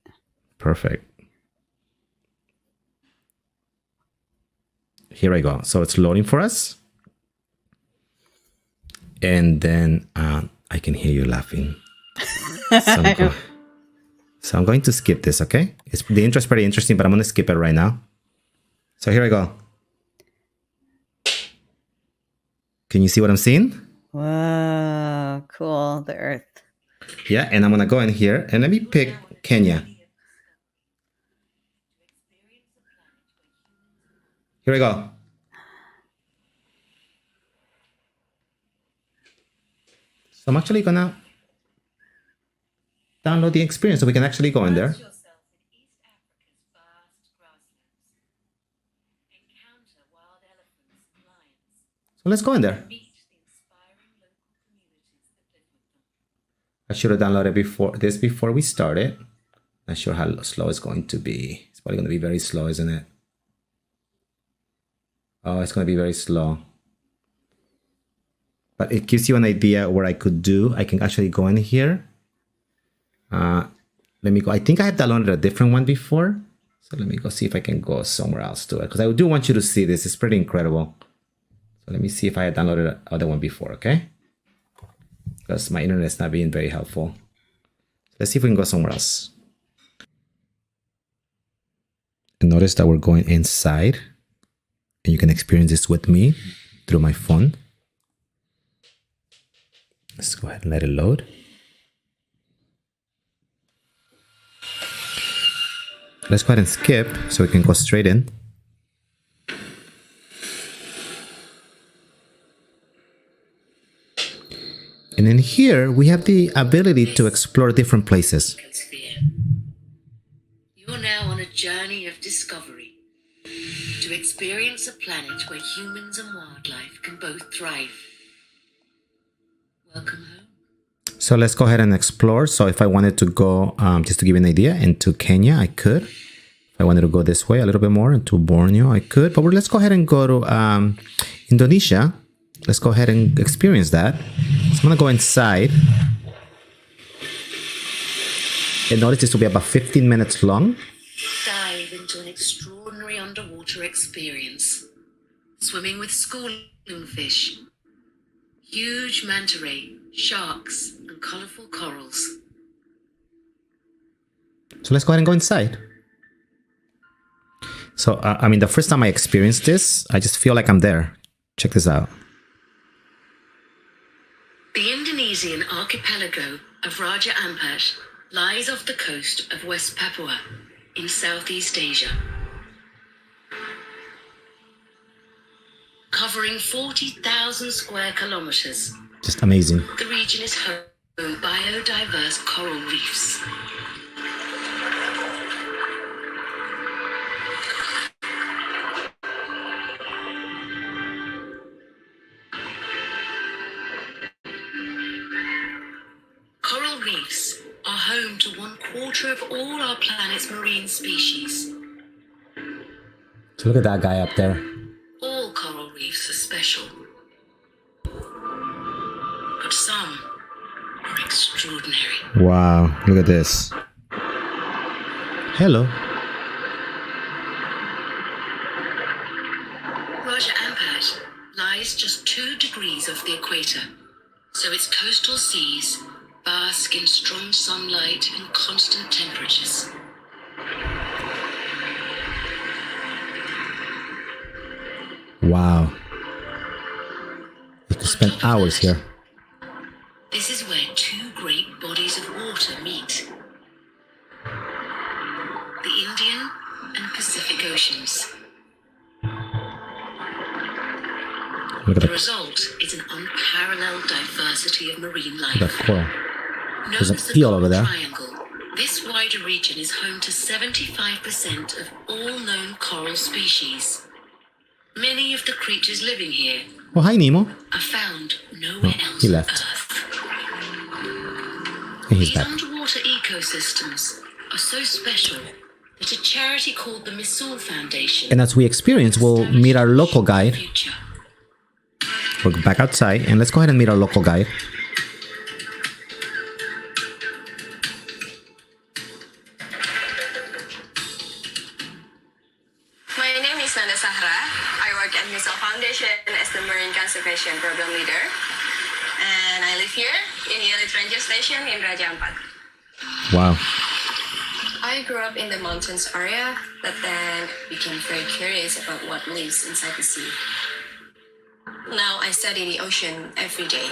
Speaker 2: Perfect. Here I go. So it's loading for us. And then I can hear you laughing. So I'm going to skip this, okay? The intro is pretty interesting, but I'm going to skip it right now. So here I go. Can you see what I'm seeing?
Speaker 1: Whoa, cool. The Earth.
Speaker 2: Yeah, and I'm going to go in here and let me pick Kenya. Here we go. So I'm actually going to download the experience so we can actually go in there. So let's go in there. I should have downloaded before we started. Not sure how slow it's going to be. It's probably going to be very slow, isn't it? Oh, it's going to be very slow. But it gives you an idea what I could do. I can actually go in here. Let me go. I think I have downloaded a different one before. So let me go see if I can go somewhere else to it. Because I do want you to see this. It's pretty incredible. So let me see if I had downloaded other one before, okay? Because my internet is not being very helpful. Let's see if we can go somewhere else. And notice that we're going inside. And you can experience this with me through my phone. Let's go ahead and let it load. Let's go ahead and skip so we can go straight in. And in here, we have the ability to explore different places.
Speaker 5: You're now on a journey of discovery to experience a planet where humans and wildlife can both thrive. Welcome home.
Speaker 2: So let's go ahead and explore. So if I wanted to go, just to give you an idea, into Kenya, I could. If I wanted to go this way a little bit more into Borneo, I could. But let's go ahead and go to Indonesia. Let's go ahead and experience that. So I'm going to go inside. And notice this will be about 15 minutes long.
Speaker 5: Dive into an extraordinary underwater experience. swimming with schooling fish, huge manta ray, sharks, and colorful corals.
Speaker 2: So let's go ahead and go inside. So, I mean, the first time I experienced this, I just feel like I'm there. Check this out.
Speaker 5: The Indonesian archipelago of Raja Ampat lies off the coast of West Papua in Southeast Asia. Covering 40,000 square kilometers,
Speaker 2: Just amazing.
Speaker 5: the region is home to biodiverse coral reefs. Coral reefs are home to 1/4 of all our planet's marine species.
Speaker 2: So look at that guy up there.
Speaker 5: All coral reefs are special, but some are extraordinary.
Speaker 2: Wow, look at this. Hello.
Speaker 5: Raja Ampat lies just 2 degrees off the equator, so its coastal seas bask in strong sunlight and constant temperatures.
Speaker 2: Wow. You could spend hours here.
Speaker 5: This is where 2 great bodies of water meet. The Indian and Pacific Oceans.
Speaker 2: Look at
Speaker 5: The
Speaker 2: the,
Speaker 5: result is an unparalleled diversity of marine
Speaker 2: the
Speaker 5: life.
Speaker 2: coral.
Speaker 5: Known
Speaker 2: There's a
Speaker 5: as the
Speaker 2: eel
Speaker 5: Coral
Speaker 2: over there.
Speaker 5: Triangle, this wider region is home to 75% of all known coral species. Many of the creatures living here
Speaker 2: Oh, hi, Nemo.
Speaker 5: are found nowhere
Speaker 2: Oh,
Speaker 5: else
Speaker 2: he
Speaker 5: on
Speaker 2: left.
Speaker 5: Earth.
Speaker 2: And he's
Speaker 5: These
Speaker 2: back.
Speaker 5: underwater ecosystems are so special that a charity called the Missoul Foundation
Speaker 2: And as we experience, we'll meet our local guide.
Speaker 5: future.
Speaker 2: We're back outside, and let's go ahead and meet our local guide.
Speaker 6: My name is Nanda Sahra. I work at Missoul Foundation as the Marine Conservation Program Leader. And I live here in the Elite Ranger Station in Raja Ampat.
Speaker 2: Wow.
Speaker 6: I grew up in the mountains area, but then became very curious about what lives inside the sea. Now I study the ocean every day.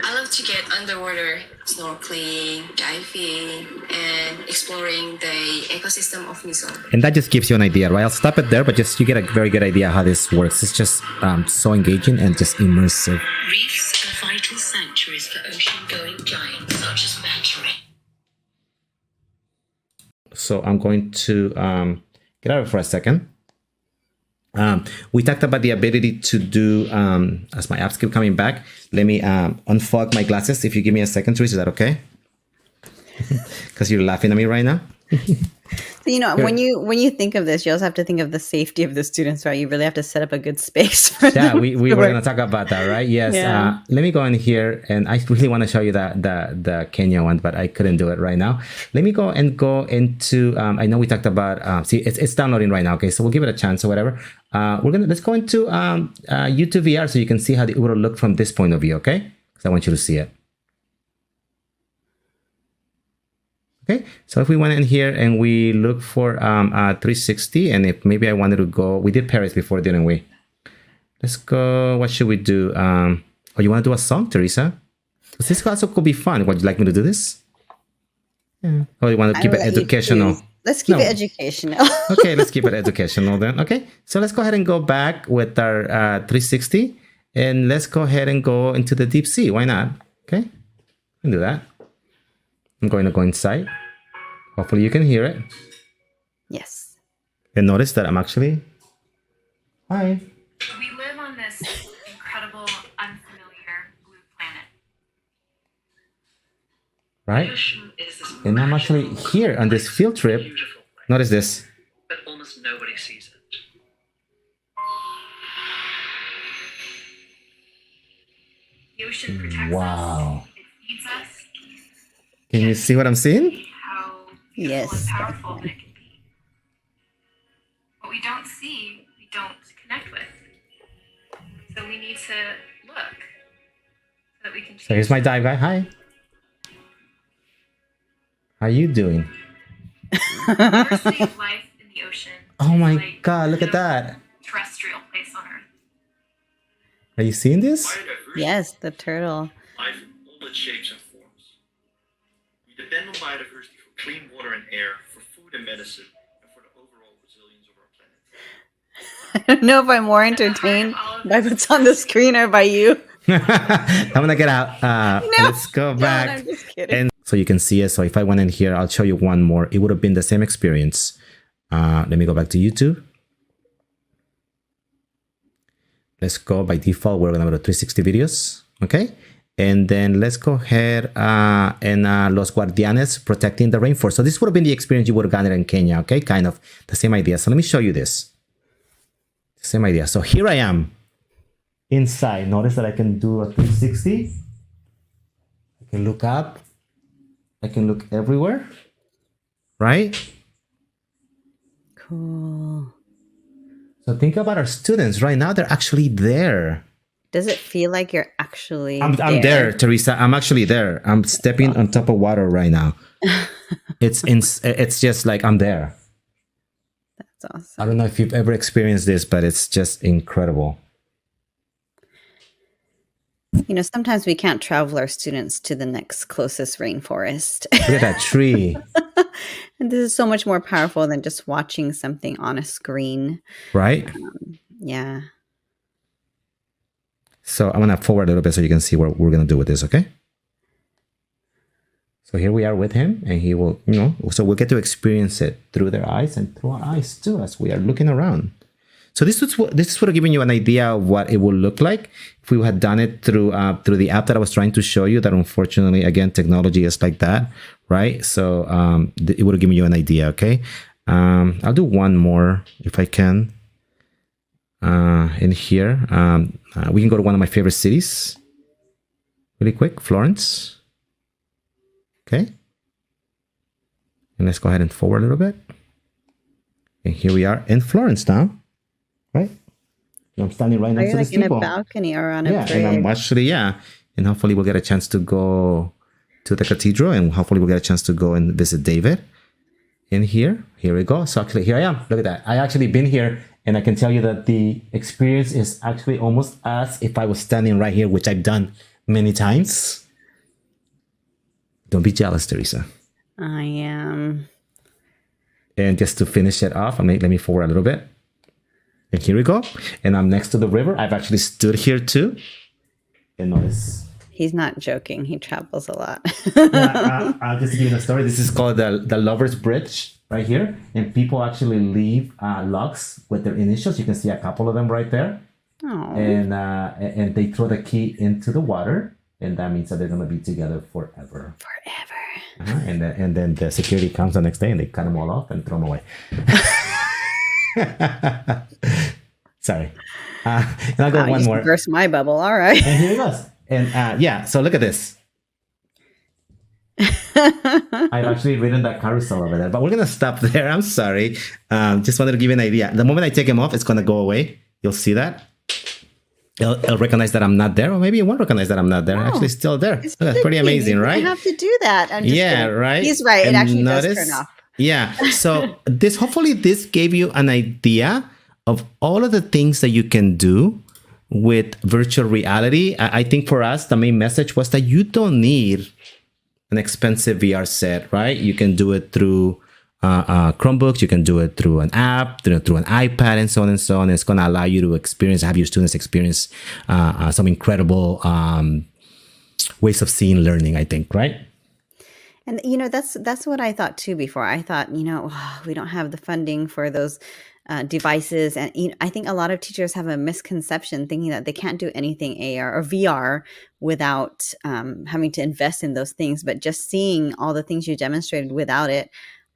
Speaker 6: I love to get underwater, snorkeling, diving, and exploring the ecosystem of Missoul.
Speaker 2: And that just gives you an idea, right? I'll stop it there, but just you get a very good idea how this works. It's just so engaging and just immersive.
Speaker 5: Reefs are vital sanctuaries for ocean-going giants such as manta ray.
Speaker 2: So I'm going to get out of it for a second. We talked about the ability to do, as my apps keep coming back, let me unfog my glasses. If you give me a second, Teresa, is that okay? Because you're laughing at me right now.
Speaker 1: So, you know, when you think of this, you also have to think of the safety of the students, right? You really have to set up a good space for
Speaker 2: Yeah,
Speaker 1: them
Speaker 2: we
Speaker 1: to
Speaker 2: were
Speaker 1: work.
Speaker 2: going to talk about that, right? Yes.
Speaker 1: Yeah.
Speaker 2: Let me go in here, and I really want to show you the Kenya one, but I couldn't do it right now. Let me go into. I know we talked about. See, it's downloading right now. Okay, so we'll give it a chance or whatever. Let's go into YouTube VR so you can see how it would look from this point of view. Okay, because I want you to see it. Okay, so if we went in here and we look for 360, and if maybe I wanted to go, we did Paris before, didn't we? Let's go. What should we do? Oh, you want to do a song, Teresa? Because this also could be fun. Would you like me to do this? Yeah. Or you want to keep
Speaker 1: I'll
Speaker 2: it
Speaker 1: let you
Speaker 2: educational?
Speaker 1: choose. Let's keep
Speaker 2: No.
Speaker 1: it educational.
Speaker 2: Okay, let's keep it educational then. Okay, so let's go ahead and go back with our 360, and let's go ahead and go into the deep sea. Why not? Okay, we can do that. I'm going to go inside. Hopefully you can hear it.
Speaker 1: Yes.
Speaker 2: And notice that I'm actually... Hi.
Speaker 7: We live on this incredible, unfamiliar blue planet.
Speaker 2: Right?
Speaker 8: Ocean is this
Speaker 2: And I'm actually
Speaker 8: magical,
Speaker 2: here on this field trip.
Speaker 8: beautiful place,
Speaker 2: Notice this.
Speaker 8: but almost nobody sees it.
Speaker 7: The ocean protects
Speaker 2: Wow.
Speaker 7: us, it feeds us,
Speaker 2: Can you see what I'm seeing?
Speaker 7: how beautiful
Speaker 1: Yes.
Speaker 7: and powerful that it can be. What we don't see, we don't connect with. So we need to look so that we can
Speaker 2: So here's my dive guy. Hi. How you doing?
Speaker 7: diversity of life in the ocean.
Speaker 2: Oh
Speaker 7: is
Speaker 2: my
Speaker 7: like
Speaker 2: God, look at
Speaker 7: no
Speaker 2: that.
Speaker 7: terrestrial place on Earth.
Speaker 2: Are you seeing this?
Speaker 8: Biodiversity
Speaker 1: Yes, the turtle.
Speaker 8: life in all its shapes and forms. We depend on biodiversity for clean water and air, for food and medicine, and for the overall resilience of our planet.
Speaker 1: I don't know if I'm more entertained by what's on the screen or by you.
Speaker 2: I'm gonna get out. Let's go
Speaker 1: Don't,
Speaker 2: back.
Speaker 1: I'm just kidding.
Speaker 2: And so you can see it. So if I went in here, I'll show you one more. It would have been the same experience. Let me go back to YouTube. Let's go by default. We're gonna go to 360 videos. Okay. And then let's go ahead and Los Guardianes protecting the rainforest. So this would have been the experience you would have gotten in Kenya. Okay. Kind of the same idea. So let me show you this. Same idea. So here I am inside. Notice that I can do a 360. I can look up. I can look everywhere. Right?
Speaker 1: Cool.
Speaker 2: So think about our students right now. They're actually there.
Speaker 1: Does it feel like you're actually
Speaker 2: I'm there, Teresa. I'm actually there. I'm stepping on top of water right now. It's just like I'm there.
Speaker 1: That's awesome.
Speaker 2: I don't know if you've ever experienced this, but it's just incredible.
Speaker 1: You know, sometimes we can't travel our students to the next closest rainforest.
Speaker 2: Look at that tree.
Speaker 1: And this is so much more powerful than just watching something on a screen.
Speaker 2: Right?
Speaker 1: Yeah.
Speaker 2: So I'm going to forward a little bit so you can see what we're going to do with this, okay? So here we are with him, and he will, so we'll get to experience it through their eyes and through our eyes too as we are looking around. So this is what giving you an idea of what it would look like if we had done it through the app that I was trying to show you. That unfortunately, again, technology is like that, right? So it would have given you an idea. Okay, I'll do one more if I can. In here, we can go to one of my favorite cities, really quick, Florence. Okay, and let's go ahead and forward a little bit. And here we are in Florence now. Right? I'm standing right next to
Speaker 1: like
Speaker 2: this
Speaker 1: in
Speaker 2: people.
Speaker 1: a balcony or on a bridge.
Speaker 2: And I'm actually, and hopefully we'll get a chance to go to the cathedral, and hopefully we'll get a chance to go and visit David in here. Here we go. So actually, here I am. Look at that. I actually been here, and I can tell you that the experience is actually almost as if I was standing right here, which I've done many times. Don't be jealous, Teresa.
Speaker 1: I am.
Speaker 2: And just to finish it off, let me forward a little bit. And here we go. And I'm next to the river. I've actually stood here too. And notice.
Speaker 1: He's not joking. He travels a lot.
Speaker 2: I'll just give you the story. This is called the Lover's Bridge right here. And people actually leave logs with their initials. You can see a couple of them right there.
Speaker 1: Oh.
Speaker 2: And they throw the key into the water. And that means that they're going to be together forever.
Speaker 1: Forever.
Speaker 2: And then the security comes the next day and they cut them all off and throw them away. Sorry. And I'll go one more.
Speaker 1: Burst my bubble. All right.
Speaker 2: And here it goes. And so look at this. I've actually ridden that carousel over there, but we're gonna stop there. I'm sorry. Just wanted to give you an idea. The moment I take him off, it's gonna go away. You'll see that. It'll recognize that I'm not there, or maybe it won't recognize that I'm not there. Actually, still there. That's pretty amazing, right?
Speaker 1: You have to do that. I'm just kidding.
Speaker 2: Right.
Speaker 1: He's right.
Speaker 2: And
Speaker 1: it actually does turn off.
Speaker 2: Yeah. So hopefully this gave you an idea of all of the things that you can do with virtual reality. I think for us, the main message was that you don't need an expensive VR set, right? You can do it through Chromebooks. You can do it through an app, through an iPad, and so on and so on. It's going to allow you to have your students experience some incredible ways of seeing learning, I think, right?
Speaker 1: And, that's what I thought too before. I thought, we don't have the funding for those devices. And I think a lot of teachers have a misconception thinking that they can't do anything AR or VR without having to invest in those things. But just seeing all the things you demonstrated without it,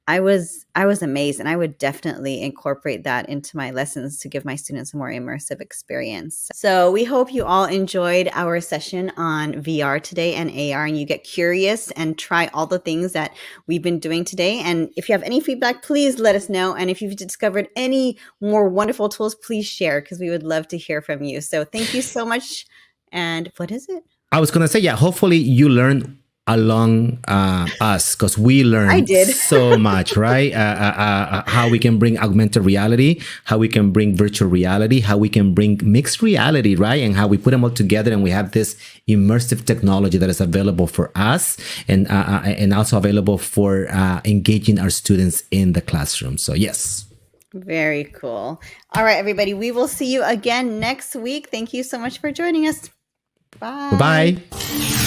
Speaker 1: I was amazed, and I would definitely incorporate that into my lessons to give my students a more immersive experience. So we hope you all enjoyed our session on VR today and AR, and you get curious and try all the things that we've been doing today. And if you have any feedback, please let us know. And if you've discovered any more wonderful tools, please share, because we would love to hear from you. So thank you so much. And what is it?
Speaker 2: I was going to say, yeah, hopefully you learn along us, because we
Speaker 1: I
Speaker 2: learned
Speaker 1: did.
Speaker 2: so much, right? How we can bring augmented reality, how we can bring virtual reality, how we can bring mixed reality, right? And how we put them all together, and we have this immersive technology that is available for us, and also available for engaging our students in the classroom. So yes.
Speaker 1: Very cool. All right, everybody. We will see you again next week. Thank you so much for joining us. Bye.
Speaker 2: Bye-bye.